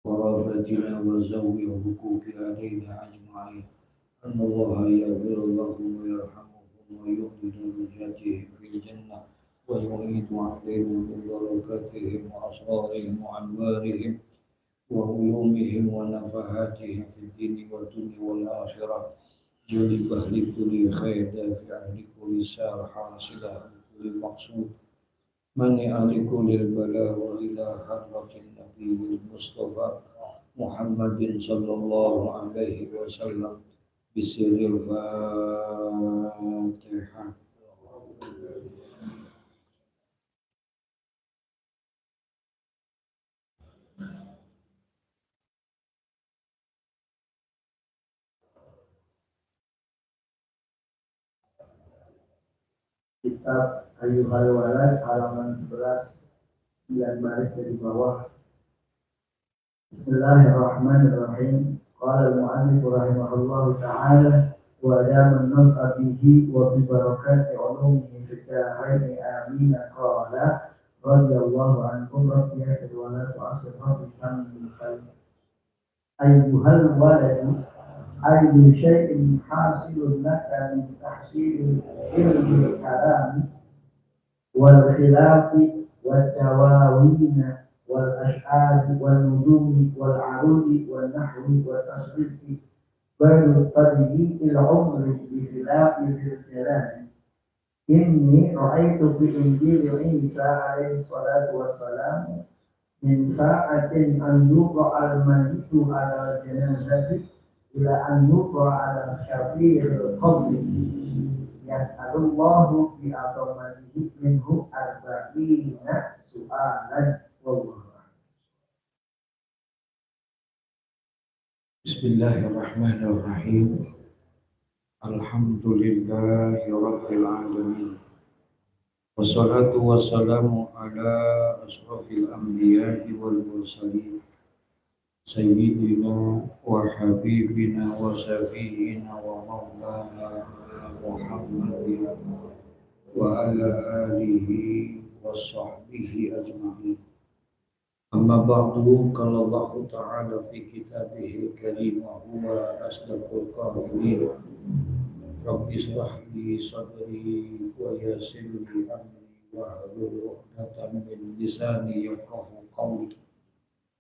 قرابتنا وزوي الحقوق علينا أجمعين أن الله يغفر لهم ويرحمهم ويؤمن درجاتهم في الجنة ويعيد علينا من بركاتهم وأسرارهم وأنوارهم وعلومهم ونفحاتهم في الدين والدنيا والآخرة جلب لكل خير دافع لكل سار حاصلة لكل مقصود منع لكل البلاء وإلى حضرة النبي المصطفى محمد صلى الله عليه وسلم بسر الفاتحة. Kitab Ayyuhal Walad halaman 11 baris dari bawah. Bismillahirrahmanirrahim. Qala al-mu'allif rahimahullahu ta'ala wa daman naf'a bihi wa bi barakati ulumihi fid darain amin. Qala radhiyallahu anhum rabbi yasir wa la tu'asir rabbi min khair. Ayyuhal walad أي شيء حاصل لك من تحصيل علم الكلام والخلاف والتواوين والأشعار والنجوم والعروض والنحو والتصريف بل تضييق العمر بخلاف في الكلام. إني رأيت في إنجيل عيسى عليه الصلاة والسلام من ساعة أن يوضع الميت على الجنازة إلى أن يوضع على شفير القبر يسأل الله بعظمته منه 40 سؤالا والله. Bismillahirrahmanirrahim. Alhamdulillahi rabbil alamin. Wassalatu wassalamu ala asrafil anbiya'i wal mursalin Sayyidina wa habibina wa syafi'ina wa maulana Muhammadin wa ala alihi wa sahbihi ajma'in. Amma ba'du, qala Allah ta'ala fi kitabihil karim wa huwa asdaqul qa'ilin. Rabbi shrah li sadri wa yassir li amri wa hlul 'uqdatam min lisani yafqahu qawli.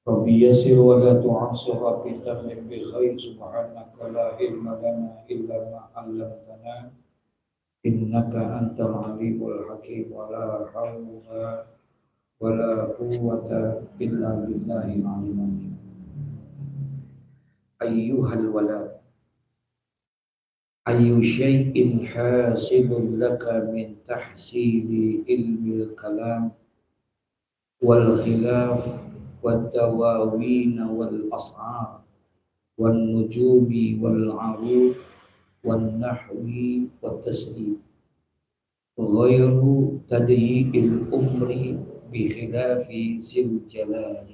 Rabbi yassir wa la tu'assir rabbi tamim bi khair subhanaka la ilma lana illa ma 'allamtana innaka antal alimul hakim wa la hawla wa la quwwata illa billahil aliyyil azim. Ayyuhal walad ayyu syai'in hasilun laka min tahsili ilmil kalam wal khilaf والدواوين والأسعار والنجوم والعروض والنحو والتسريف غير تضييق الأمر بخلاف ذي الجلال.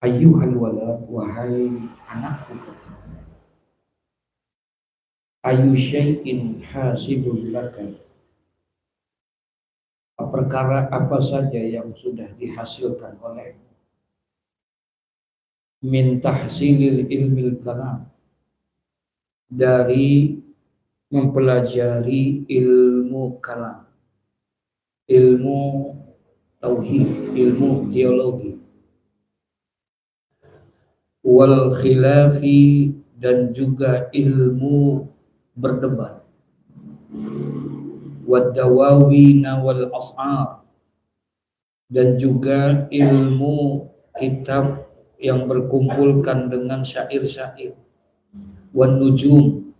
Ayyuhal walad, wahai anakku katakan, ayyu syai'in hasilun laka, perkara apa saja yang sudah dihasilkan olehmu min tahsilil ilmil kalam, dari mempelajari ilmu kalam, ilmu tauhid, ilmu teologi, wal khilafi, dan juga ilmu berdebat, wadawawina wal as'ar, dan juga ilmu kitab yang berkumpulkan dengan syair-syair, wan nujum,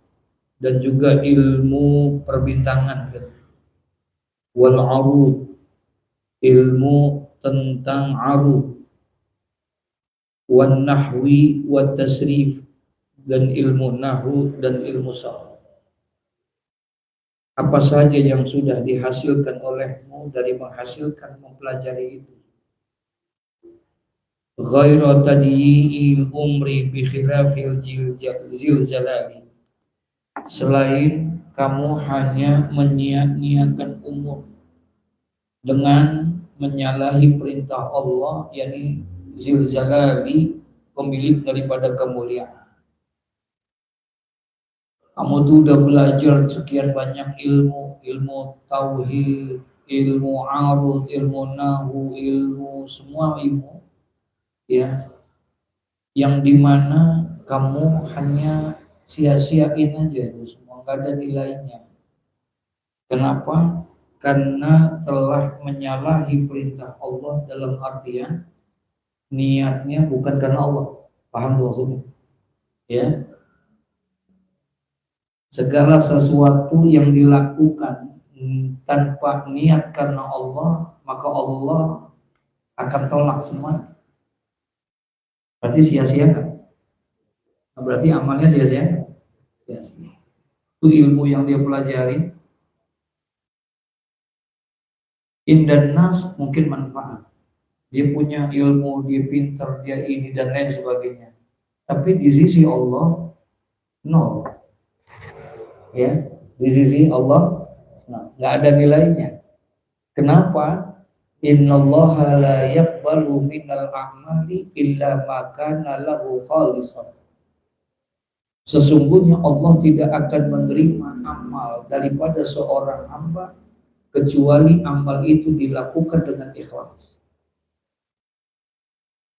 dan juga ilmu perbintangan, wal arud, ilmu tentang arud, wan nahwi wat tasrif, dan ilmu nahwu dan ilmu sarf. Apa saja yang sudah dihasilkan olehmu dari menghasilkan mempelajari itu. Ghairu tadyi'il umri bi khilafil zilzalali, selain kamu hanya menyia-nyiakan umur dengan menyalahi perintah Allah, yakni Zil Jalali, pemilik daripada kemuliaan. Kamu tuh udah belajar sekian banyak ilmu, ilmu tauhid, ilmu arud, ilmu nahu, ilmu semua ilmu, ya, yang dimana kamu hanya sia-siain aja itu semua, nggak ada nilainya. Kenapa? Karena telah menyalahi perintah Allah dalam artian niatnya bukan karena Allah. Paham tuh maksudnya? Ya. Segala sesuatu yang dilakukan tanpa niat karena Allah, maka Allah akan tolak semua. Berarti sia-sia kan? Berarti amalnya sia-sia? Sia-sia. Itu ilmu yang dia pelajari. Indan nas mungkin manfaat. Dia punya ilmu, dia pintar, dia ini dan lain sebagainya. Tapi di sisi Allah nol. Ya, di sisi Allah nggak ada nilainya. Kenapa? Innallaha la yaqbalu minal a'mali illa ma kana lahu khalisan. Sesungguhnya Allah tidak akan menerima amal daripada seorang hamba kecuali amal itu dilakukan dengan ikhlas.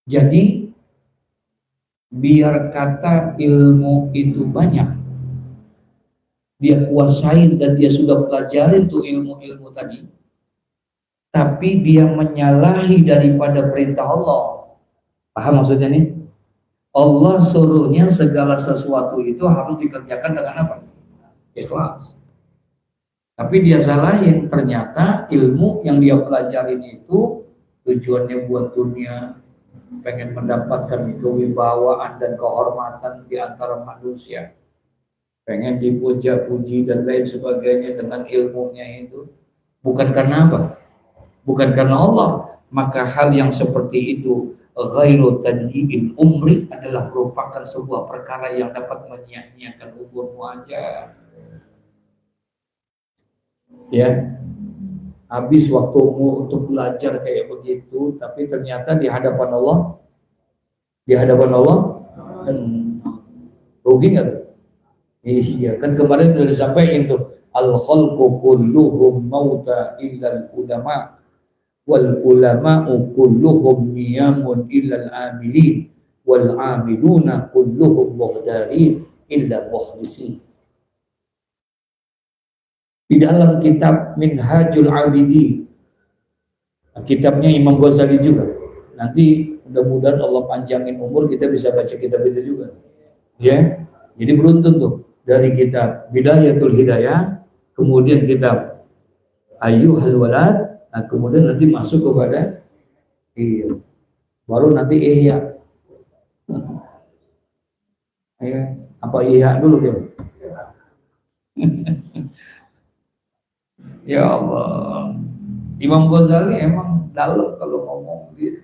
Jadi biar kata ilmu itu banyak, dia kuasain dan dia sudah pelajarin tuh ilmu-ilmu tadi, tapi dia menyalahi daripada perintah Allah. Paham maksudnya nih? Allah suruhnya segala sesuatu itu harus dikerjakan dengan apa? Ikhlas. Tapi dia salahin, ternyata ilmu yang dia pelajarin itu tujuannya buat dunia, pengen mendapatkan kewibawaan dan kehormatan di antara manusia, pengen dipuja-puji dan lain sebagainya dengan ilmunya itu, bukan karena apa? Bukan karena Allah. Maka hal yang seperti itu ghairu tadyi'il umri adalah merupakan sebuah perkara yang dapat menyia-nyiakan umurmu aja. Ya, habis waktumu untuk belajar kayak begitu, tapi ternyata di hadapan Allah, rugi nggak tuh? Iya, kan kemarin sudah disampaikan tuh, al khalqu kulluhum mauta illal ulama wal ulama'u kulluhum niyamun illal amilin wal amiluna kulluhum mughdarin illa mukhlisin. Di dalam kitab Minhajul Abidin, kitabnya Imam Ghazali juga. Nanti mudah-mudahan Allah panjangin umur kita bisa baca kitab itu juga. Ya, jadi beruntun tuh dari kitab Bidayatul Hidayah, kemudian kitab Ayyuhal Walad, nah kemudian nanti masuk kepada baru nanti Ihya. Apa Ihya dulu ya? Ya Allah, Imam Ghazali emang dalam kalau ngomong gitu.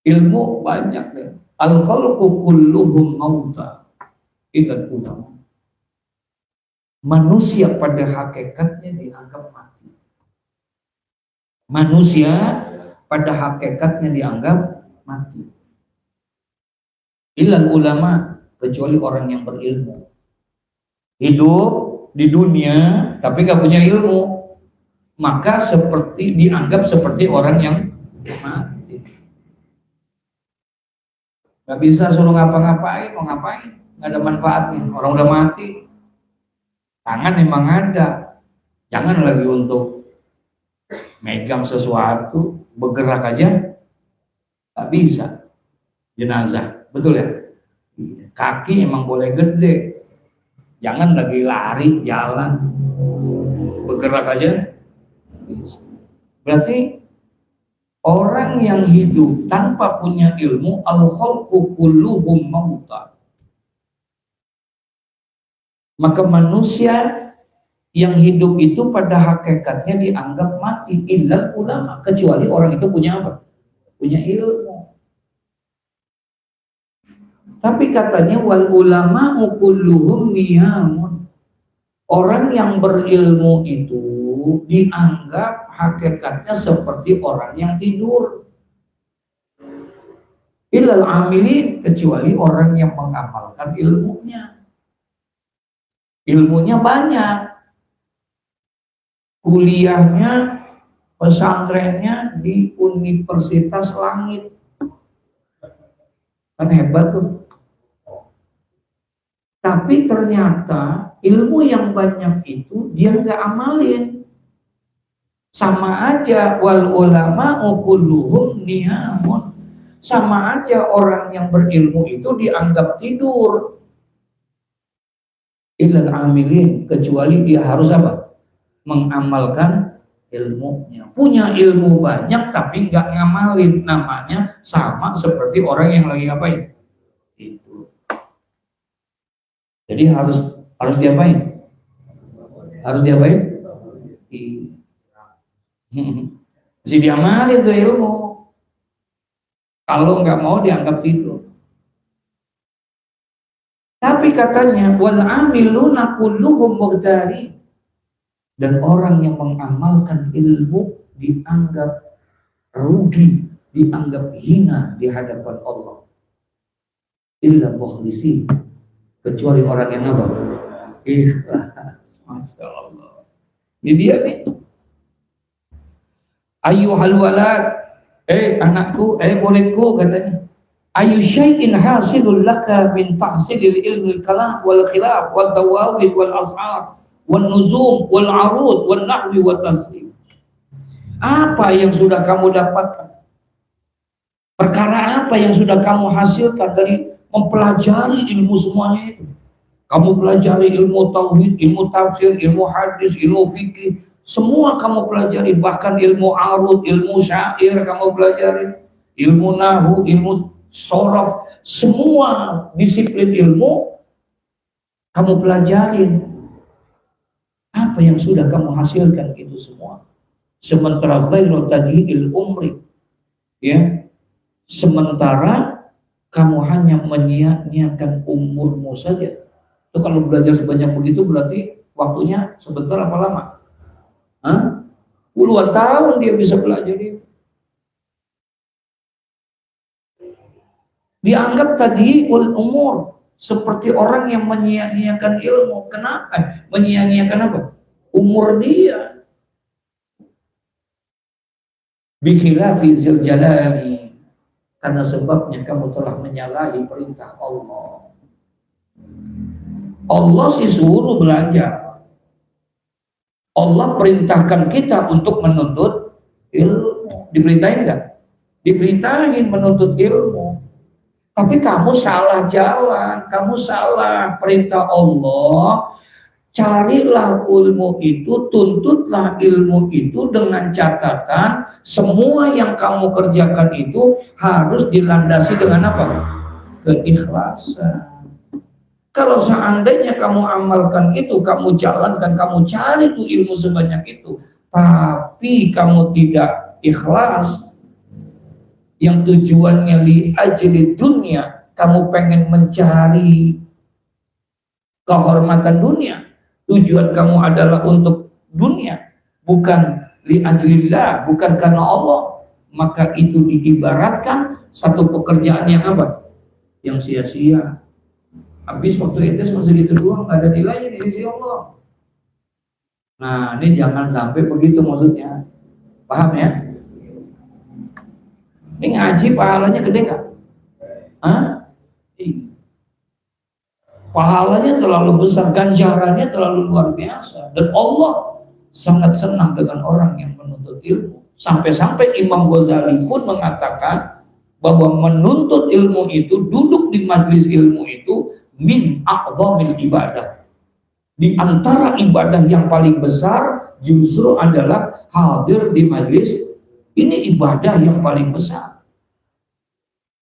Ilmu banyak deh. Al khalqu kulluhum mauta. Ingat ulama. Manusia pada hakikatnya dianggap mati. Manusia pada hakikatnya dianggap mati. Illal ulama, kecuali orang yang berilmu. Hidup di dunia tapi gak punya ilmu, maka seperti dianggap seperti orang yang mati. Gak bisa suruh ngapa-ngapain, mau ngapain, gak ada manfaatnya. Orang udah mati, tangan memang ada, jangan lagi untuk megang sesuatu, bergerak aja gak bisa. Jenazah, betul ya? Kaki emang boleh gede, jangan lagi lari, jalan, bergerak aja. Berarti orang yang hidup tanpa punya ilmu, al-khalqu kulluhum mauta. Maka manusia yang hidup itu pada hakikatnya dianggap mati, illal ulama, kecuali orang itu punya apa? Punya ilmu. Tapi katanya wal ulama kulluhum niyamun. Orang yang berilmu itu dianggap hakikatnya seperti orang yang tidur. Illal amilin, kecuali orang yang mengamalkan ilmunya. Ilmunya banyak, kuliahnya, pesantrennya di Universitas Langit, kan hebat tuh. Tapi ternyata ilmu yang banyak itu dia nggak amalin. Sama aja, wal ulama kulluhum niyamun. Sama aja orang yang berilmu itu dianggap tidur. Illal amilin, kecuali dia harus apa? Mengamalkan ilmunya. Punya ilmu banyak tapi nggak ngamalin, namanya sama seperti orang yang lagi ngapain? Itu. Jadi harus diapain? Harus diapain? Mesti diamalin tuh ilmu. Kalau nggak mau dianggap tidur. Tapi katanya wal amiluna kulluhum muqtari, dan orang yang mengamalkan ilmu dianggap rugi, dianggap hina di hadapan Allah. Illa mukhlisin, kecuali orang yang apa? Ikhlas. Masya Allah. Ini dia nih. Ayyuhal walad, anakku, muridku, katanya. Ayu syai'in hasilul laka min tahsilil ilmil kalam wal khilaf wal dawawid wal ashar wal nuzum wal arud wal nahwi wal taslim. Apa yang sudah kamu dapatkan? Perkara apa yang sudah kamu hasilkan dari mempelajari ilmu semuanya itu? Kamu pelajari ilmu tauhid, ilmu tafsir, ilmu hadis, ilmu fikih, semua kamu pelajari, bahkan ilmu arud, ilmu syair kamu pelajari, ilmu nahu, ilmu sorof, semua disiplin ilmu kamu pelajarin. Apa yang sudah kamu hasilkan itu semua? Sementara khairu tadhi'il umri, ya, sementara kamu hanya menyia-nyiakan umurmu saja. Itu kalau belajar sebanyak begitu berarti waktunya sebentar apa lama? Puluhan tahun dia bisa belajar itu. Dianggap tadi umur, seperti orang yang menyia-nyiakan ilmu. Kenapa? Menyia-nyiakan apa? Umur dia. Bikhilafi zil jalali, karena sebabnya kamu telah menyalahi perintah Allah. Allah sih suruh belajar. Allah perintahkan kita untuk menuntut ilmu. Diperintahin nggak? Diperintahin menuntut ilmu. Tapi kamu salah jalan, kamu salah perintah Allah. Carilah ilmu itu, tuntutlah ilmu itu dengan catatan semua yang kamu kerjakan itu harus dilandasi dengan apa? Keikhlasan. Kalau seandainya kamu amalkan itu, kamu jalankan, kamu cari itu ilmu sebanyak itu, tapi kamu tidak ikhlas, yang tujuannya li ajli dunia, kamu pengen mencari kehormatan dunia, tujuan kamu adalah untuk dunia, bukan li ajlillah, bukan karena Allah, maka itu diibaratkan satu pekerjaan yang apa? Yang sia-sia. Habis waktu itu masih gitu doang, nggak ada nilainya di sisi Allah. Nah, ini jangan sampai begitu maksudnya. Paham ya? Ini ngaji pahalanya gede nggak? Pahalanya terlalu besar, ganjarannya terlalu luar biasa. Dan Allah sangat senang dengan orang yang menuntut ilmu. Sampai-sampai Imam Ghazali pun mengatakan bahwa menuntut ilmu itu, duduk di majelis ilmu itu, min a'zamil ibadah. Di antara ibadah yang paling besar justru adalah hadir di majelis. Ini ibadah yang paling besar.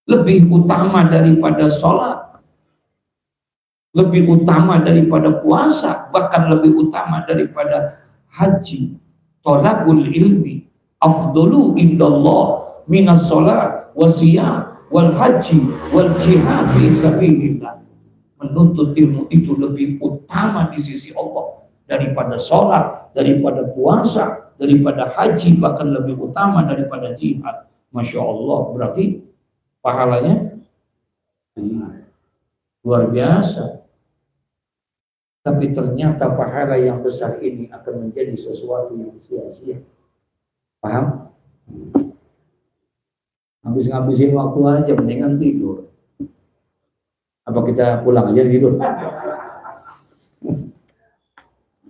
Lebih utama daripada sholat, lebih utama daripada puasa, bahkan lebih utama daripada haji. Thalabul ilmi afdalu indallah minas sholat wasiyam wal haji wal jihad fi sabilillah. Menuntut ilmu itu lebih utama di sisi Allah daripada sholat, daripada puasa, daripada haji, bahkan lebih utama daripada jihad. Masya Allah, berarti pahalanya luar biasa. Tapi ternyata pahala yang besar ini akan menjadi sesuatu yang sia-sia. Paham? Habis-ngabisin waktu aja, mendingan tidur. Apa kita pulang aja tidur?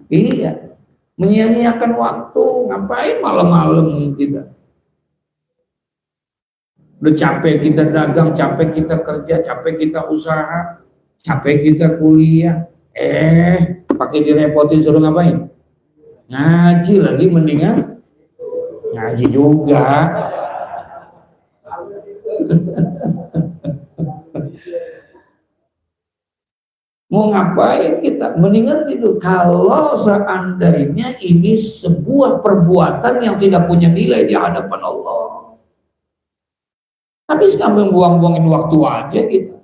Iya, menyia-nyiakan waktu, ngapain malam-malam kita? Udah capek kita dagang, capek kita kerja, capek kita usaha, capek kita kuliah. Pakai direpotin suruh ngapain? Ngaji lagi, mendingan ngaji juga. Mau ngapain kita? Mendingan tidur. Kalau seandainya ini sebuah perbuatan yang tidak punya nilai di hadapan Allah. Tapi sekarang buang-buangin waktu aja gitu.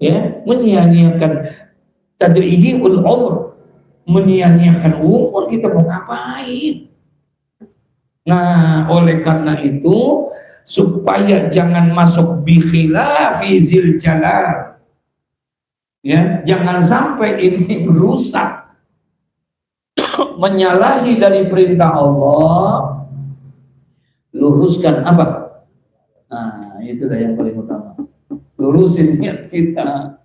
Ya, menyia-nyiakan tadri'ul umur, menyia-nyiakan umur, kita mau ngapain? Nah, oleh karena itu supaya jangan masuk bikhilafi zil jalal. Ya, jangan sampai ini merusak, menyalahi dari perintah Allah. Luruskan apa? Nah, itu dah yang paling utama. Lurusin niat kita,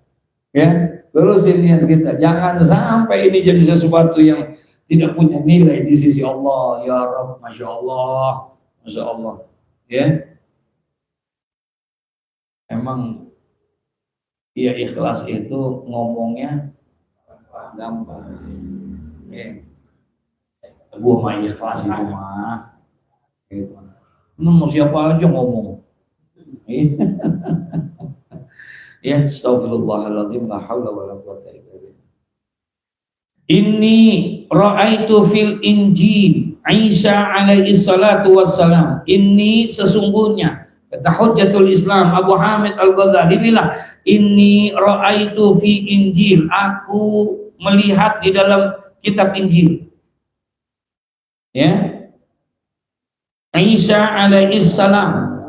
ya, lurusin niat kita. Jangan sampai ini jadi sesuatu yang tidak punya nilai di sisi Allah. Ya Rabb, masya Allah, masya Allah. Ya, emang. Ya, ikhlas itu ngomongnya gampang. Ya. Gua mah ikhlas itu mah. Gitu. Mau siapa aja ngomong. Ya, astagfirullahaladzim, la haula wala quwwata illa billah. Inni ra'aitu fil Injil Isa alaihi salatu wassalam. Ini sesungguhnya kata Hujjatul Islam Abu Hamid Al-Ghazali bilang, inni ra'aitu fi Injil, aku melihat di dalam kitab Injil. Ya. Isa alaihi salam,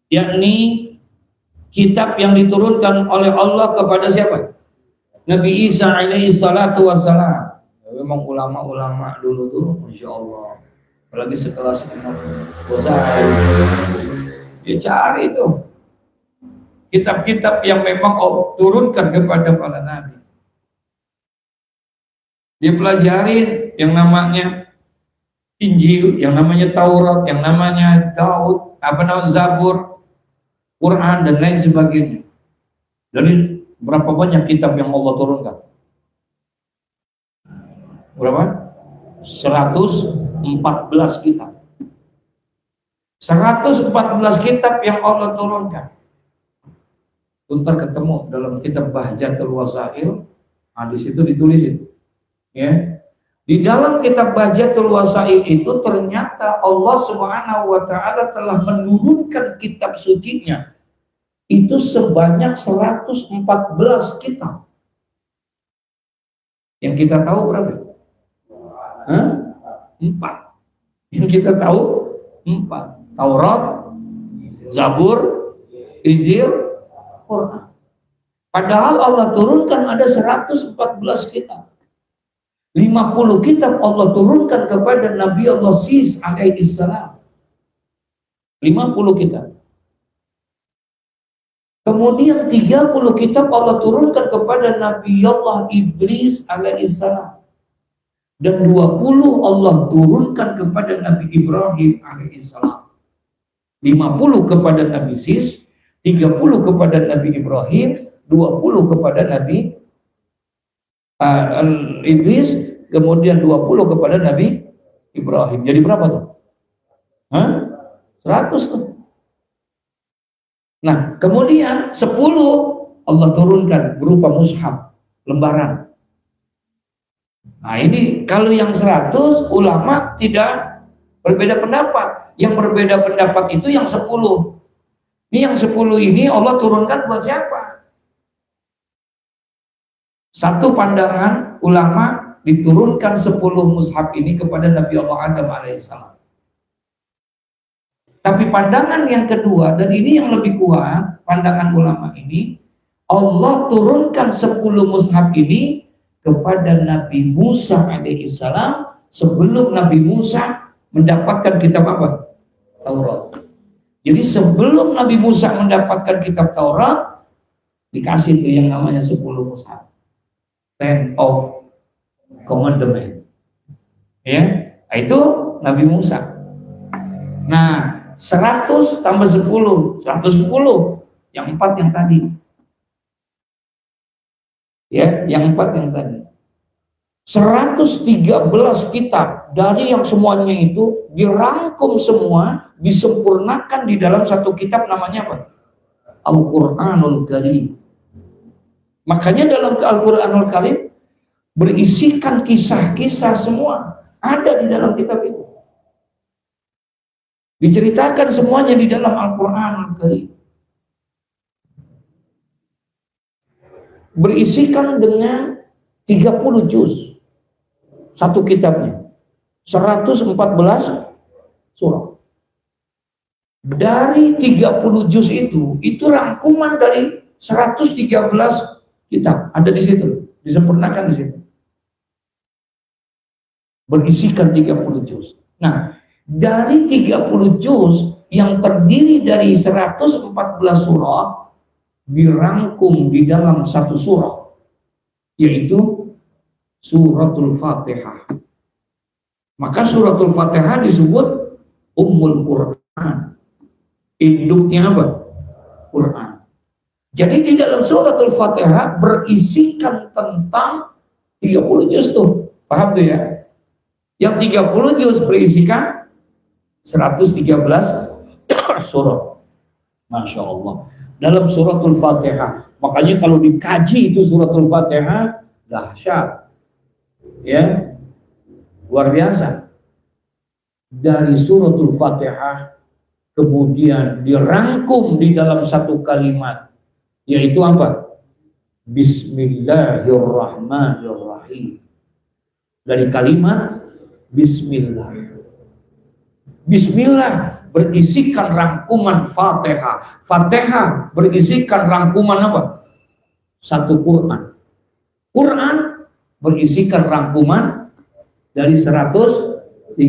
yakni kitab yang diturunkan oleh Allah kepada siapa? Nabi Isa alaihi salatu wassalam. Memang ulama-ulama dulu tuh, Masya Allah, apalagi sekelas Imam Ghazali, dia cari itu kitab-kitab yang memang Allah turunkan kepada para nabi. Dia pelajarin yang namanya Injil, yang namanya Taurat, yang namanya Daud, Zabur, Quran, dan lain sebagainya. Dari berapa banyak kitab yang Allah turunkan? Berapa? 114 kitab. 114 kitab yang Allah turunkan. Ntar ketemu dalam kitab Bahjatul Wasail, di situ ditulis itu. Ya. Di dalam kitab Bahjatul Wasail itu ternyata Allah Subhanahu wa taala telah menurunkan kitab sucinya itu sebanyak 114 kitab. Yang kita tahu berapa? 4. Yang kita tahu 4. Taurat, Zabur, Injil, Quran. Padahal Allah turunkan ada 114 kitab. 50 kitab Allah turunkan kepada Nabi Allah Sis alaihi salam. 50 kitab. Kemudian 30 kitab Allah turunkan kepada Nabi Allah Idris alaihi salam. Dan 20 Allah turunkan kepada Nabi Ibrahim alaihi salam. 50 kepada Nabi Sis, 30 kepada Nabi Ibrahim, 20 kepada Nabi Idris, kemudian 20 kepada Nabi Ibrahim. Jadi berapa tuh? 100 tuh. Nah, kemudian 10 Allah turunkan berupa mushaf, lembaran. Nah, ini kalau yang 100 ulama tidak berbeda pendapat. Yang berbeda pendapat itu yang 10. Ini yang 10 ini Allah turunkan buat siapa? Satu pandangan ulama diturunkan 10 mushaf ini kepada Nabi Allah Adam alaihissalam. Tapi pandangan yang kedua, dan ini yang lebih kuat, pandangan ulama ini, Allah turunkan 10 mushaf ini kepada Nabi Musa alaihissalam sebelum Nabi Musa mendapatkan kitab apa? Taurat. Jadi sebelum Nabi Musa mendapatkan kitab Taurat, dikasih itu yang namanya 10 mushaf. 10 of Commandment. Ya, itu Nabi Musa. Nah, 100 tambah 10, 110. Yang 4 yang tadi. Ya, yang 4 yang tadi. 113 kitab dari yang semuanya itu dirangkum semua, disempurnakan di dalam satu kitab namanya apa? Al-Qur'anul Karim. Makanya dalam Al-Qur'anul Karim berisikan kisah-kisah semua ada di dalam kitab itu. Diceritakan semuanya di dalam Al-Qur'anul Karim. Berisikan dengan 30 juz satu kitabnya, 114 surah. Dari 30 juz itu rangkuman dari 113 kitab ada di situ, disempurnakan di situ. Berisikan 30 juz. Nah, dari 30 juz yang terdiri dari 114 surah dirangkum di dalam satu surah, yaitu Suratul Fatihah. Maka Suratul Fatihah disebut Ummul Quran. Induknya apa? Quran. Jadi di dalam Suratul Fatihah berisikan tentang 30 juz tuh. Paham tuh ya? Yang 30 juz berisikan 113 surah. Masya Allah. Dalam Suratul Fatihah. Makanya kalau dikaji itu Suratul Fatihah, dahsyat. Ya, luar biasa. Dari Suratul Fatihah kemudian dirangkum di dalam satu kalimat, yaitu apa? Bismillahirrahmanirrahim. Dari kalimat Bismillah. Bismillah berisikan rangkuman Fatihah. Fatihah berisikan rangkuman apa? Satu Quran. Quran berisikan rangkuman dari 113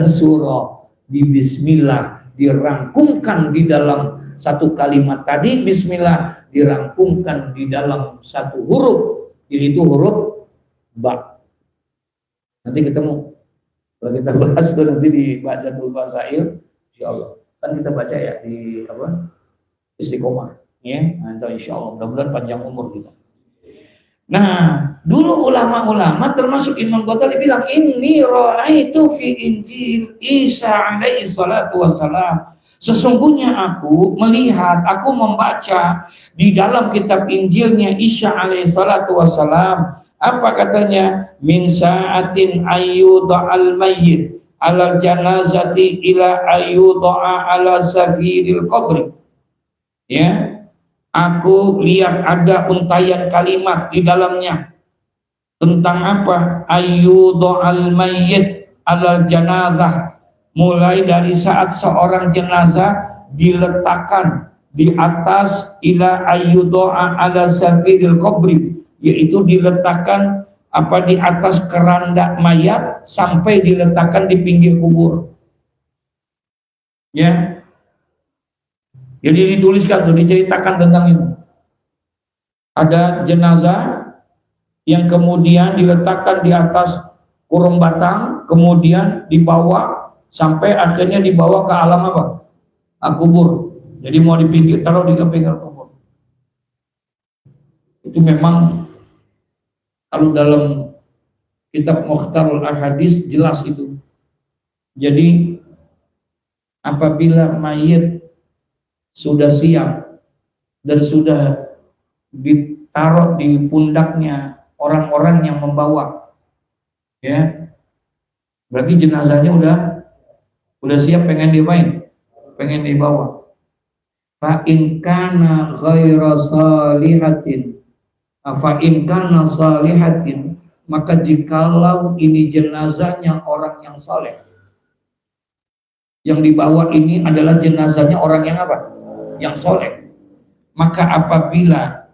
surah. Di Bismillah dirangkumkan di dalam satu kalimat tadi, Bismillah dirangkumkan di dalam satu huruf, yaitu huruf Ba. Nanti ketemu kalau kita bahas itu nanti di Ba'datul Basair, insyaallah. Kan kita baca ya di apa? Istiqomah, ya. Nah, insyaallah mudah-mudahan panjang umur kita. Nah, dulu ulama-ulama termasuk Imam Ghazali bilang, inni ra'aitu fi Injil Isa alaihi salatu wassalam. Sesungguhnya aku melihat, aku membaca di dalam kitab Injilnya Isa alaihi salatu wassalam. Apa katanya? Min sa'atin ayyudha'al mayyit alal janazati ila ayyudha'a ala safiril qabri. Ya, aku lihat ada untayan kalimat di dalamnya tentang apa? Ayyudha'al mayyit alal janazah, mulai dari saat seorang jenazah diletakkan di atas ila ayyudha'a ala safiril qabri, yaitu diletakkan apa di atas keranda mayat sampai diletakkan di pinggir kubur. Ya. Jadi dituliskan tuh, diceritakan tentang itu. Ada jenazah yang kemudian diletakkan di atas kurung batang, kemudian dibawa sampai akhirnya dibawa ke alam apa? Kubur. Jadi mau dipinggir, taruh di pinggir kubur. Itu memang kalau dalam kitab Mukhtarul Ahadits jelas itu. Jadi apabila mayit sudah siap dan sudah ditaruh di pundaknya orang-orang yang membawa, ya, berarti jenazahnya udah siap, pengen diapain? Pengen dibawa. Fa in kana ghaira salihatin, fa in kana salihatin, maka jikalau ini jenazahnya orang yang soleh, yang dibawa ini adalah jenazahnya orang yang apa? Yang soleh. Maka apabila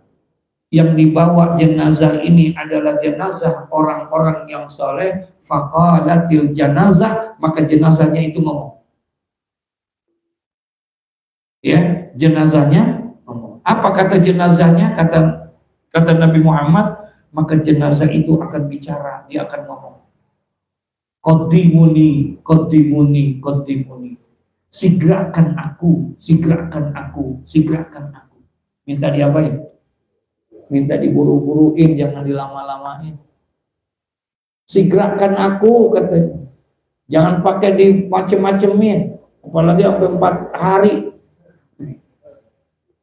yang dibawa jenazah ini adalah jenazah orang-orang yang soleh, faqalatil jenazah, maka jenazahnya itu ngomong. Ya, jenazahnya ngomong. Apa kata jenazahnya? Kata Nabi Muhammad, maka jenazah itu akan bicara, dia akan ngomong. Qaddimuni, qaddimuni, qaddimuni. Sigrakan aku, sigrakan aku, sigrakan aku. Minta diapain? Minta diburu-buruin, jangan dilama-lamain. Sigrakan aku, katanya. Jangan pakai dimacem-macemin, apalagi sampai 4 hari.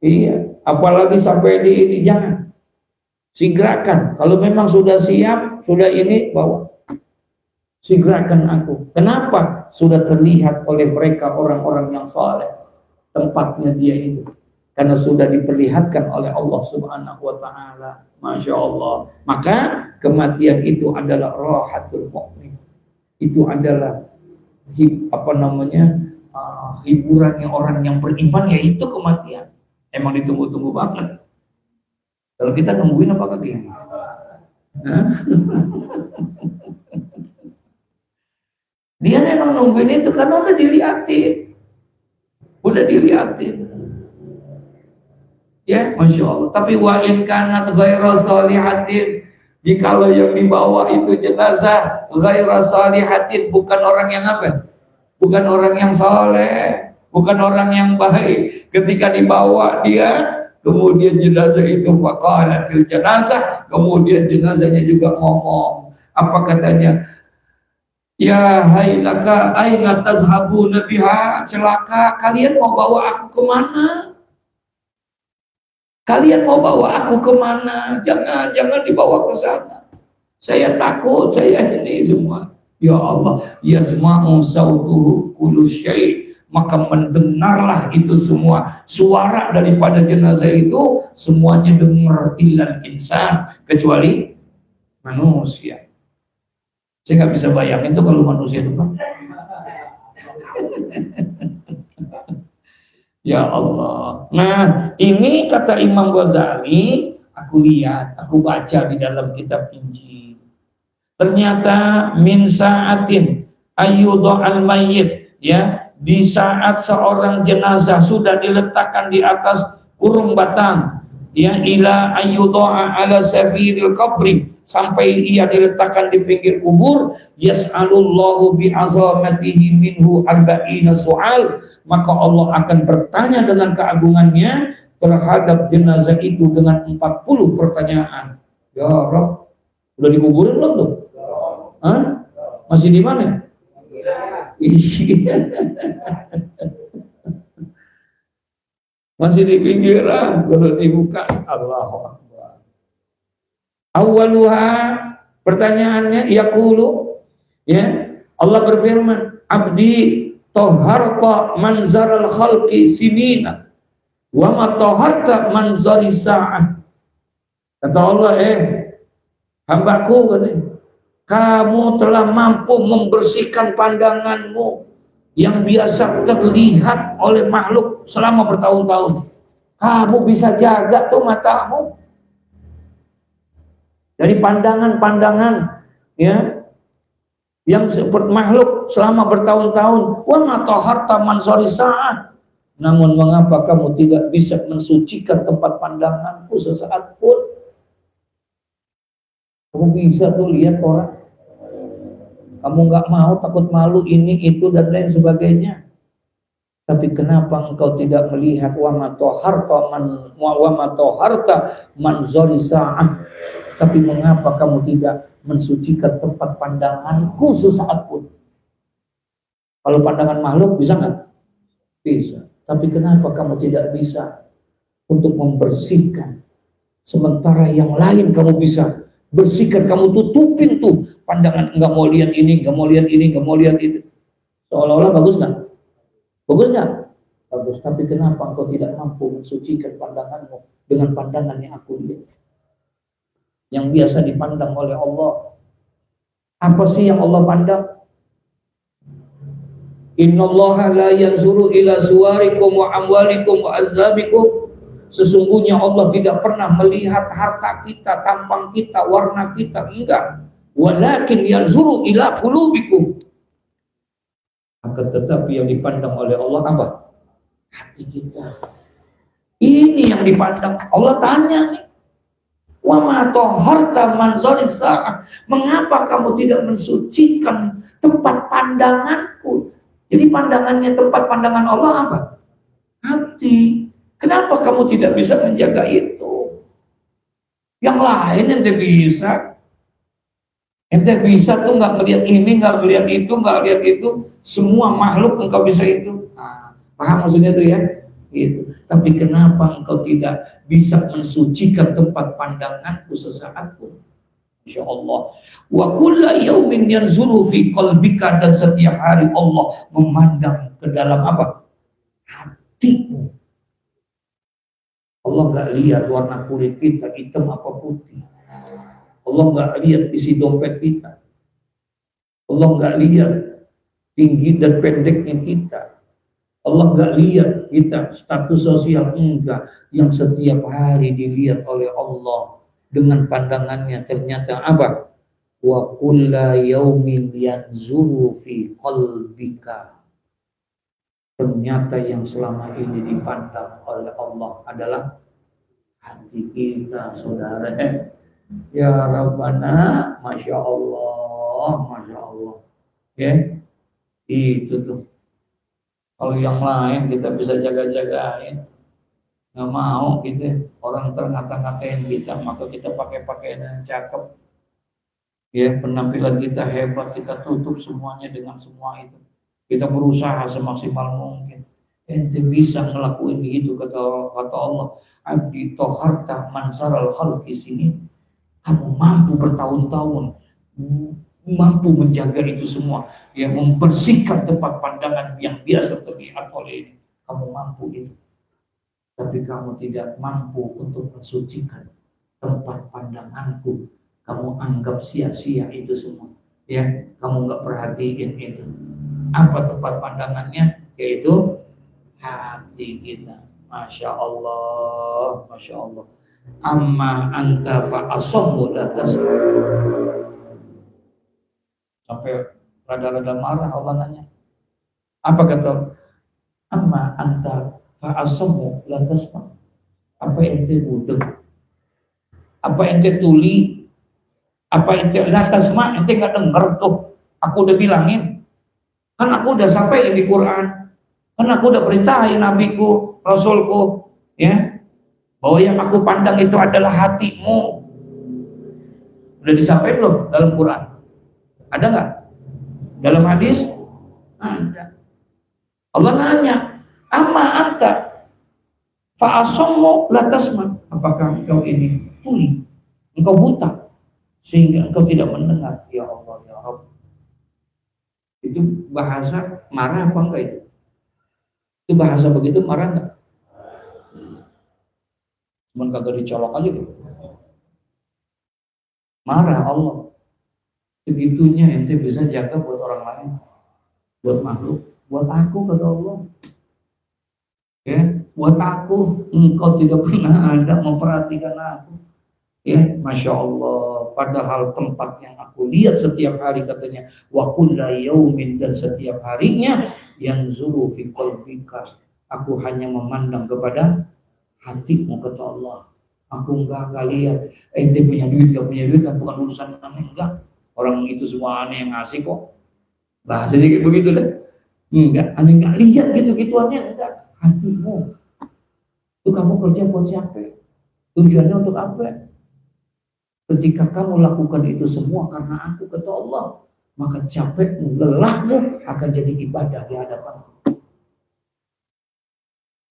Iya, apalagi sampai di ini, jangan. Sigrakan. Kalau memang sudah siap, sudah ini, bawa. Sigrakan aku. Kenapa? Sudah terlihat oleh mereka orang-orang yang soleh tempatnya dia itu. Karena sudah diperlihatkan oleh Allah Subhanahu wa taala. Masya Allah. Maka kematian itu adalah rahatul mukmin. Itu adalah hiburannya orang yang beriman, yaitu kematian. Emang ditunggu-tunggu banget. Kalau kita nungguin apa kagak? Dia memang nungguin itu karena udah diliatin. Udah diliatin. Ya, Masya Allah. Tapi wa in kanat ghaira salihatin, jikalau yang dibawa itu jenazah ghaira salihatin, bukan orang yang apa? Bukan orang yang soleh, bukan orang yang baik. Ketika dibawa dia, kemudian jenazah itu faqalatil jenazah, kemudian jenazahnya juga ngomong. Apa katanya? Ya hailaka aina tazhabuna biha, celaka, kalian mau bawa aku kemana? Kalian mau bawa aku kemana? Jangan dibawa ke sana. Saya takut, saya ini semua. Ya Allah, yasma'u sautuhu kullu syai'. Maka mendengarlah itu semua. Suara daripada jenazah itu semuanya dengar, illal insan, kecuali manusia. Saya nggak bisa bayangin tuh kalau manusia dengar. Ya Allah. Nah, ini kata Imam Ghazali, aku lihat, aku baca di dalam kitab Injil. Ternyata min sa'atin ayyudha'al mayyit, ya, di saat seorang jenazah sudah diletakkan di atas kurung batang, ya, ila ayyudha'a ala safiril qabri, sampai ia diletakkan di pinggir kubur, yas'alullahu bi'azamatihi minhu arba'ina su'al, maka Allah akan bertanya dengan keagungannya terhadap jenazah itu dengan 40 pertanyaan. Ya Rabb, udah dikuburin belum tuh? Hah? Masih di mana? Masih di pinggiran, belum dibuka. Allahu Akbar. Awaluha, pertanyaannya, yaqulu, ya, Allah berfirman, abdi toharta manzaral khalqi sinina wa ma toharta manzari sa'ah. Kata Allah, hambaku, katanya, kamu telah mampu membersihkan pandanganmu yang biasa terlihat oleh makhluk selama bertahun-tahun. Kamu bisa jaga tuh matamu dari pandangan-pandangan, ya, yang seperti makhluk selama bertahun-tahun. Wa ma taharta mansari sa'ah. Namun mengapa kamu tidak bisa mensucikan tempat pandanganku sesaat pun? Kamu bisa tuh lihat orang, kamu nggak mau, takut malu ini itu dan lain sebagainya. Tapi kenapa engkau tidak melihat wa ma taharta manzari sa'ah? Tapi mengapa kamu tidak mensucikan tempat pandanganku sesaat pun? Kalau pandangan makhluk bisa nggak? Bisa. Tapi kenapa kamu tidak bisa untuk membersihkan? Sementara yang lain kamu bisa bersihkan, kamu tutupin tuh pandangan, nggak mau lihat ini, nggak mau lihat ini, nggak mau lihat itu. Seolah-olah bagus nggak? Bagus nggak? Bagus. Tapi kenapa engkau tidak mampu mensucikan pandanganmu dengan pandangan yang aku lihat, yang biasa dipandang oleh Allah? Apa sih yang Allah pandang? Innallaha la yanzuru ila suwarikum wa amwalikum wa azzabikum. Sesungguhnya Allah tidak pernah melihat harta kita, tampang kita, warna kita, enggak. Walakin yanzuru ila qulubikum. Akan tetapi yang dipandang oleh Allah apa? Hati kita. Ini yang dipandang. Allah tanya nih, wa ma taharta manzaris sa'ah. Mengapa kamu tidak mensucikan tempat pandanganku? Jadi pandangannya, tempat pandangan Allah apa? Hati. Kenapa kamu tidak bisa menjaga itu? Yang lain ente bisa. Ente bisa tuh nggak ngelihat ini, nggak ngelihat itu, nggak lihat itu. Semua makhluk engkau bisa itu. Nah, paham maksudnya tuh ya? Gitu. Tapi kenapa engkau tidak bisa mensucikan tempat pandanganku sesaat pun? Insya Allah. Wa kulla yaumin yanzuru fi qalbika, dan setiap hari Allah memandang ke dalam apa? Hatimu. Allah nggak lihat warna kulit kita hitam apa putih. Allah nggak lihat isi dompet kita. Allah nggak lihat tinggi dan pendeknya kita. Allah nggak lihat kita status sosial, enggak. Yang setiap hari dilihat oleh Allah dengan pandangannya ternyata apa? Wa kulla yaumin yanzuru fi qalbika. Ternyata yang selama ini dipandang oleh Allah adalah hati kita, saudara. Ya Rabbana, Masya Allah, Masya Allah. Ya, itu tuh. Kalau yang lain kita bisa jaga-jagain, nggak mau gitu. Orang terngata-ngatain kita, maka kita pakai pakaian yang cakep. Ya, penampilan kita hebat, kita tutup semuanya dengan semua itu. Kita berusaha semaksimal mungkin. Ente bisa ngelakuin itu, kata Allah. Abdi toharta mansaral khalqi sini. Kamu mampu bertahun-tahun, mampu menjaga itu semua, ya, membersihkan tempat pandangan yang biasa terlihat oleh ini. Kamu mampu itu. Tapi kamu tidak mampu untuk mensucikan tempat pandanganku. Kamu anggap sia-sia itu semua. Ya, kamu nggak perhatiin itu. Apa tempat pandangannya? Yaitu hati kita. Masya Allah, Masya Allah. Amma anta fa'asammu latas. Sampai rada-rada marah Allah nanya. Apa kata? Amma anta fa'asammu latas. Apa ente budeg? Apa ente tuli? Apa ente latasma? Ente nggak denger tuh. Aku udah bilangin. Kan aku udah sampaikan di Quran. Kan aku udah perintahin nabiku, rasulku, ya, bahwa yang aku pandang itu adalah hatimu. Udah disampaikan belum dalam Quran? Ada nggak? Dalam hadis? Ada. Allah nanya, amma anta fa'asammu latasma. Apakah engkau ini tuli? Engkau buta sehingga engkau tidak mendengar? Ya Allah, ya Rabb. Itu bahasa marah apa enggak itu? Itu bahasa begitu marah enggak? Cuman kagak dicolok aja gitu. Marah Allah. Segitunya ente bisa jaga buat orang lain, buat makhluk, buat aku, kata Allah. Ya, buat aku, engkau tidak pernah ada memperhatikan aku. Ya, Masya Allah. Padahal tempat yang aku lihat setiap hari, katanya, wa kulla yaumin, dan setiap harinya, yanzuru fi qalbika. Aku hanya memandang kepada hatimu, kata Allah. Aku enggak lihat ente punya duit, gak punya duit, kan bukan urusan aneh, enggak. Orang itu semua aneh yang ngasih kok. Bahasanya kayak begitu deh. Enggak, aneh enggak lihat gitu-gituannya, enggak. Hatimu. Itu kamu kerja buat siapa? Tujuannya untuk apa? Ketika kamu lakukan itu semua karena aku, kata Allah, maka capekmu, lelahmu akan jadi ibadah di hadapan.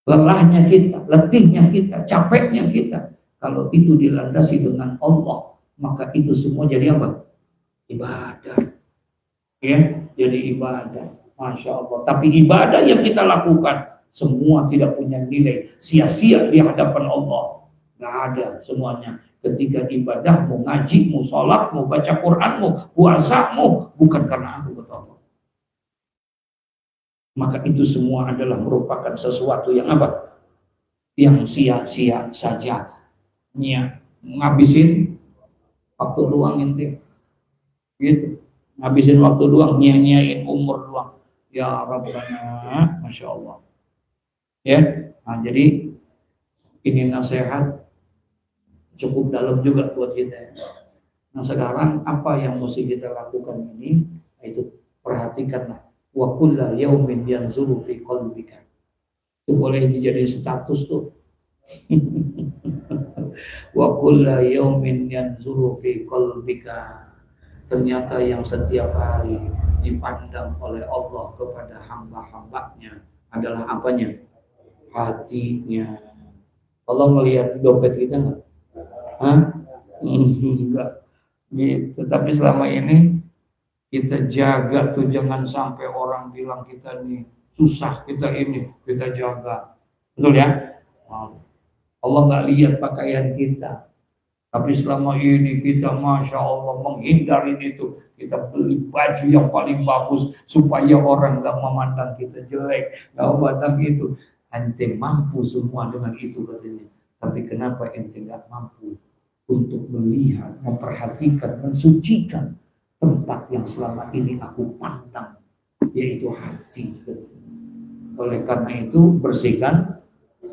Lelahnya kita, letihnya kita, capeknya kita, kalau itu dilandasi dengan Allah, maka itu semua jadi apa? Ibadah. Ya, jadi ibadah. Masya Allah. Tapi ibadah yang kita lakukan semua tidak punya nilai, sia-sia di hadapan Allah. Nggak ada semuanya. ketika ibadahmu, ngajimu, sholatmu, baca Qur'anmu, puasamu, bukan karena aku, kata Allah. Maka itu semua adalah merupakan sesuatu yang apa? Yang sia-sia saja. Ngabisin waktu luang ente. Gitu. Ngabisin waktu luang, nyanyain umur luang. Ya Rabbana, Masya Allah. Ya, nah, jadi ini nasihat cukup dalam juga buat kita. Nah sekarang apa yang mesti kita lakukan ini? Itu perhatikanlah. Wa kulla yaumin yanzuru fi qalbika. Itu boleh dijadiin status tuh. Wa kulla yaumin yanzuru fi qalbika. Ternyata yang setiap hari dipandang oleh Allah kepada hamba-hambanya adalah apanya? Hatinya. Allah melihat dompet kita enggak? Hah? Enggak. Gitu. Tapi selama ini kita jaga tuh, jangan sampai orang bilang kita nih susah, kita ini, kita jaga. Betul ya? Allah nggak lihat pakaian kita. Tapi selama ini kita Masya Allah menghindari itu. Kita beli baju yang paling bagus supaya orang nggak memandang kita jelek, nggak memandang itu. Ente mampu semua dengan itu katanya. Tapi kenapa ente nggak mampu untuk melihat, memperhatikan, mensucikan tempat yang selama ini aku pandang, yaitu hati. Oleh karena itu bersihkan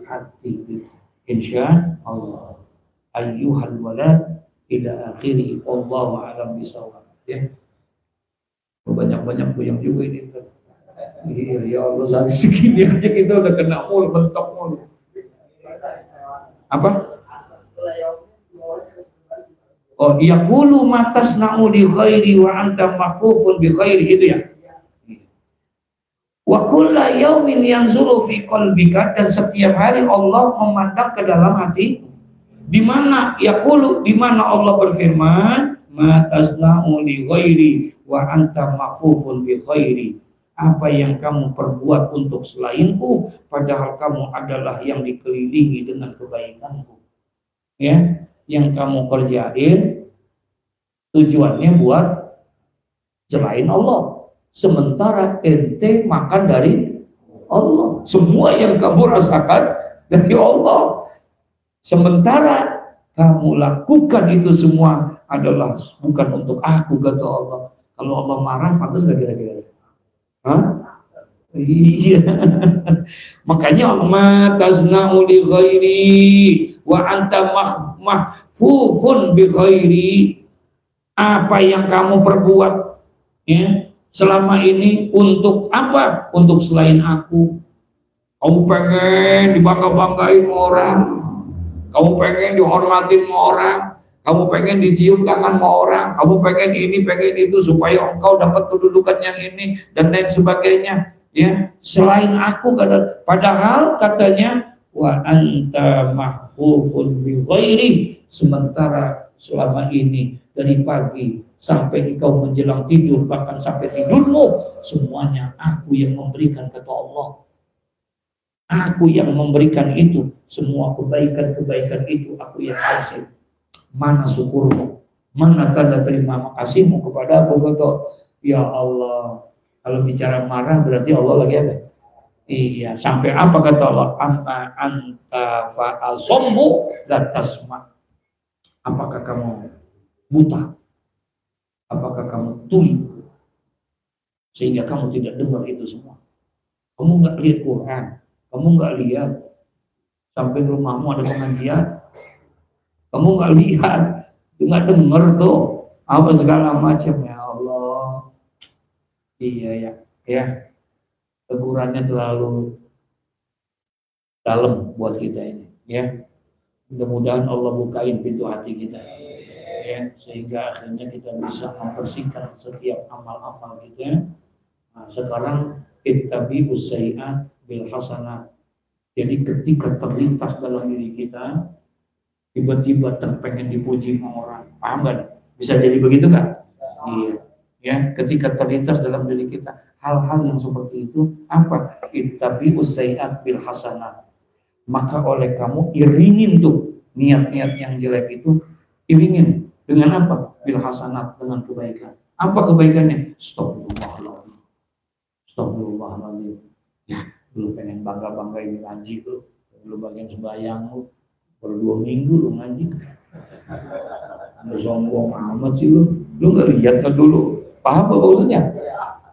hati. Insya Allah. Ayyuhal walad ila akhiri wallahu a'lam bishawab. Ya. Banyak-banyak goyang juga ini. Iya, ya Allah, saat segini aja kita udah kena mul, mentok mul. Apa? Oh, yaqulu ma tasna'u li ghairi wa anta mahfufun bi ghairi, itu ya. Wa kullu yaumin yanzuru fi qalbika, dan setiap hari Allah memandang ke dalam hati. Di mana yaqulu, di mana Allah berfirman, ma tasna'u li ghairi wa anta mahfufun bi ghairi. Apa yang kamu perbuat untuk selainku, padahal kamu adalah yang dikelilingi dengan kebaikanku. Ya, yang kamu kerjain tujuannya buat selain Allah. Sementara ente makan dari Allah. Semua yang kamu rasakan dari Allah. Sementara kamu lakukan itu semua adalah bukan untuk aku, kata Allah. Kalau Allah marah, pantas gak kira-kira? Hah? Iya. Makanya ma tasna'u li ghairi wa anta mahfufun bi ghairi. Apa yang kamu perbuat ya selama ini untuk apa? Untuk selain aku. Kamu pengen dibangga-banggain sama orang, kamu pengen dihormatin sama orang, kamu pengen dicium tangan sama orang, kamu pengen ini, pengen itu supaya engkau dapat kedudukan yang ini dan lain sebagainya. Ya, selain aku, padahal katanya wa anta mahfufun bi ghairi, sementara selama ini dari pagi sampai engkau menjelang tidur, bahkan sampai tidurmu, semuanya aku yang memberikan, kata Allah. Aku yang memberikan itu, semua kebaikan-kebaikan itu aku yang kasih. Mana syukurmu? Mana tanda terima kasihmu kepada aku, kata ya Allah. Kalau bicara marah berarti Allah lagi apa? Iya, sampai apa kata Allah? Anta fa'azommu la tasma. Apakah kamu buta? Apakah kamu tuli? Sehingga kamu tidak dengar itu semua. Kamu nggak lihat Quran, kamu nggak lihat sampai rumahmu ada pengajian, kamu nggak lihat, nggak dengar tuh apa segala macam, ya Allah. Iya ya, tegurannya terlalu dalam buat kita ini, ya. Mudah-mudahan Allah bukain pintu hati kita, ya, sehingga akhirnya kita bisa membersihkan setiap amal-amal kita. Nah, sekarang ittabi'us sayyi'at bil hasanah. Jadi ketika terlintas dalam diri kita, tiba-tiba terpengen dipuji sama orang, paham kan? Bisa jadi begitu kan? Iya. Ya, ketika terlintas dalam diri kita hal-hal yang seperti itu, apa? Ittabi'us sayyi'at bil hasanah. Maka oleh kamu iringin tuh niat-niat yang jelek itu Iringin dengan apa? Bil hasanat, dengan kebaikan. Apa kebaikannya? Astagfirullahaladzim. Astagfirullahaladzim. Ya, lu pengen bangga-bangga ini ngaji lu. Lu bagian sembahyang lu. Baru 2 minggu lu ngaji. Lu sombong amat sih lu. Lu nggak lihat kan dulu. Paham apa maksudnya?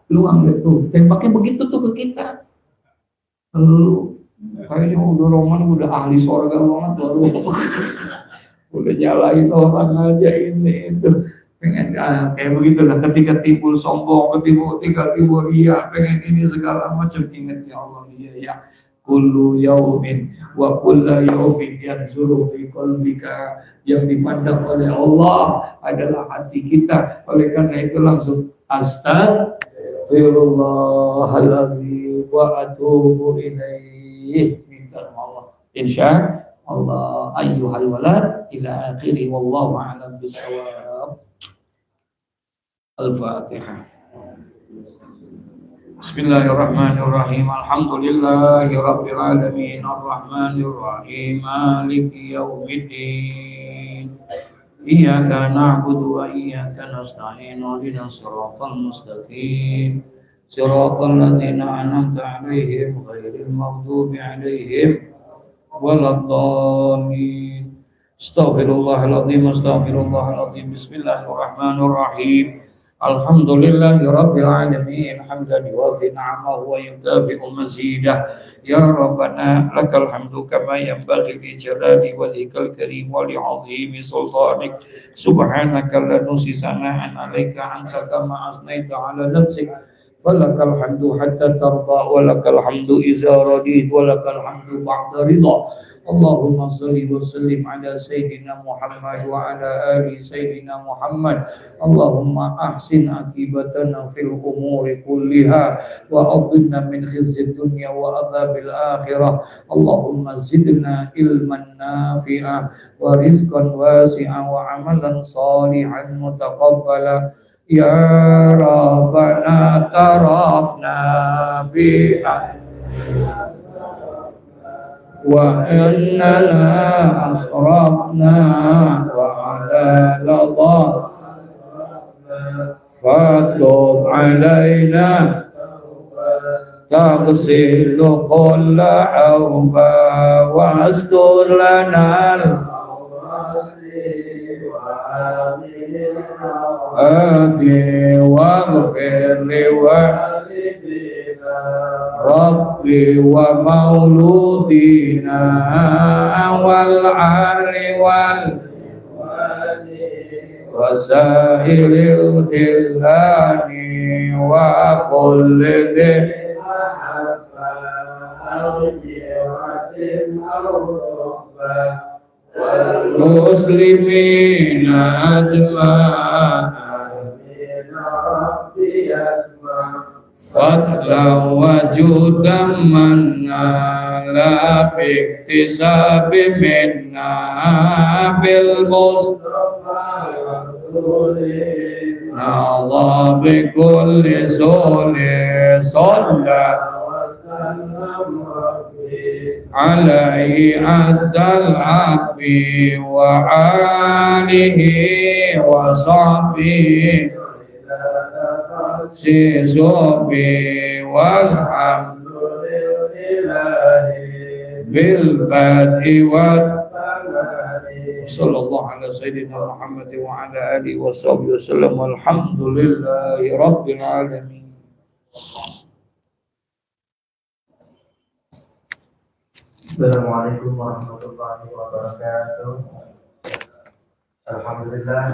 Lu nggak tuh. Tembaknya begitu tuh ke kita. Lu kayaknya udah roman, udah ahli surga banget baru. Udah nyalain orang aja ini itu. Pengen kayak begitulah, ketika timbul sombong, ketika timbul ria, pengen ini segala macam, ingat ya Allah, iya ya. Kullu yaumin wa kullu yaumin yanzuru fi qalbika, yang dipandang oleh Allah adalah hati kita. Oleh karena itu langsung astaghfirullahaladzim wa atubu ilaih, minta Allah. Insya Allah ayyuhal walad ila akhiri wallahu a'lam bissawab. Al-Fatihah. Bismillahirrahmanirrahim. Alhamdulillahi rabbil alamin arrahmanir rahim maliki yaumiddin. Iyyaka na'budu wa iyyaka nasta'in ihdinas siratal mustaqim. Siratal ladzina an'amta 'alaihim ghairil maghdubi 'alaihim waladdallin. Astaghfirullahaladzim. Bismillahirrahmanirrahim. Alhamdulillahi rabbil alamin hamdan yuwafi ni'amahu wa yukafi'u mazidah. Ya Rabbana lakal hamdu kama yanbaghi li jalali wajhikal karim wa li 'azimi sultanik. Subhanaka la nuhsi sana'an 'alaika anta kama asnaita 'ala nafsik. Falakal hamdu hatta tarda wa lakal hamdu idza radit wa lakal hamdu ba'da ridha. Allahumma salli wa sallim ala Sayyidina Muhammad wa ala ali Sayyidina Muhammad. Allahumma ahsin akibatana fil umuri kulliha wa adhibna min khizyid dunya wa adhabil akhirah. Allahumma zidna ilman nafi'ah wa rizqan wasi'an wa amalan salihan mutaqabbala. Ya Rabbana tarafna bi'ah wa innana asrafna wa ala ladha fatub alayna taghsilu kulla awba wa astur lana adi waghfir li Rabbi wa mauludina wal ali wal wasailil khillani wa kulli muslimina ajma'in fadlan wa judan manna la biktisabi minna bil mustafa na'adha bi kulli suli sallallahu alaihi adal abdi wa alihi wa sahbihi si sobi walhamdulillahi bil badi wat sallallahu ala sayyidina Muhammad wa ala alihi wa sahbihi wasallam walhamdulillahi rabbil alamin. Assalamualaikum warahmatullahi wabarakatuh. Alhamdulillah.